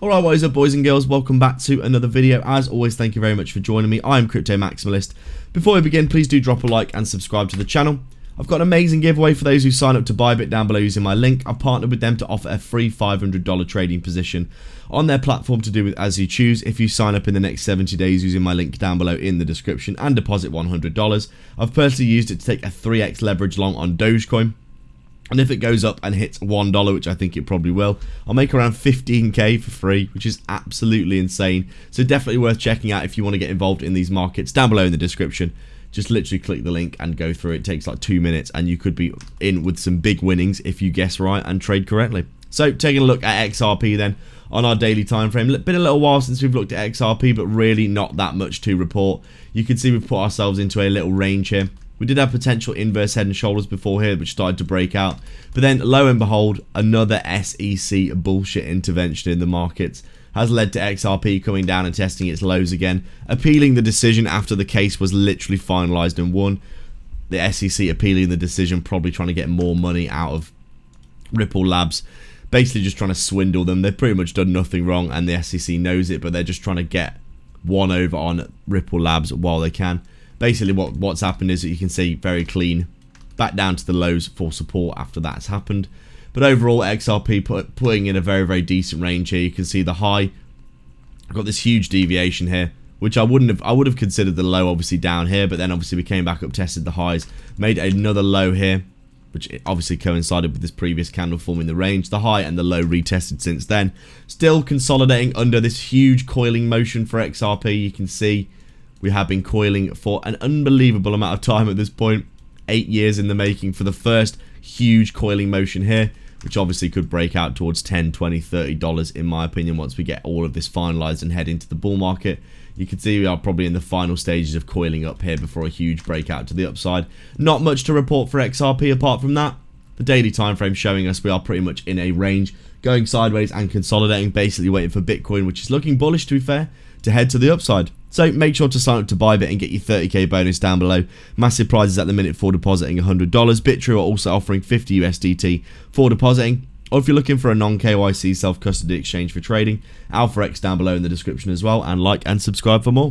Alright, what is up, boys and girls? Welcome back to another video. As always, thank you very much for joining me. I am Crypto Maximalist. Before we begin, please do drop a like and subscribe to the channel. I've got an amazing giveaway for those who sign up to ByBit down below using my link. I've partnered with them to offer a free $500 trading position on their platform to do with as you choose. If you sign up in the next 70 days using my link down below in the description and deposit $100, I've personally used it to take a 3x leverage long on Dogecoin. And if it goes up and hits $1, which I think it probably will, I'll make around 15k for free, which is absolutely insane. So definitely worth checking out if you want to get involved in these markets. Down below in the description, just literally click the link and go through it. It takes like 2 minutes and you could be in with some big winnings if you guess right and trade correctly. So taking a look at XRP then on our daily time frame. Been a little while since we've looked at XRP, but really not that much to report. You can see we've put ourselves into a little range here. We did have potential inverse head and shoulders before here, which started to break out. But then, lo and behold, another SEC bullshit intervention in the markets has led to XRP coming down and testing its lows again, appealing the decision after the case was literally finalized and won. The SEC appealing the decision, probably trying to get more money out of Ripple Labs, basically just trying to swindle them. They've pretty much done nothing wrong, and the SEC knows it, but they're just trying to get one over on Ripple Labs while they can. Basically what's happened is that you can see very clean back down to the lows for support after that's happened. But overall, XRP putting in a very decent range here. You can see the high. I've got this huge deviation here, which I would have considered the low obviously down here, but then obviously we came back up, tested the highs, made another low here, which obviously coincided with this previous candle forming the range. The high and the low retested since then. Still consolidating under this huge coiling motion for XRP. You can see we have been coiling for an unbelievable amount of time at this point. 8 years in the making for the first huge coiling motion here, which obviously could break out towards $10, $20, $30 in my opinion once we get all of this finalized and head into the bull market. You can see we are probably in the final stages of coiling up here before a huge breakout to the upside. Not much to report for XRP apart from that. The daily time frame showing us we are pretty much in a range, going sideways and consolidating, basically waiting for Bitcoin, which is looking bullish to be fair, to head to the upside. So make sure to sign up to ByBit and get your 30k bonus down below. Massive prizes at the minute for depositing $100. BitTrue are also offering 50 USDT for depositing. Or if you're looking for a non-KYC self-custody exchange for trading, AlphaX down below in the description as well. And like and subscribe for more.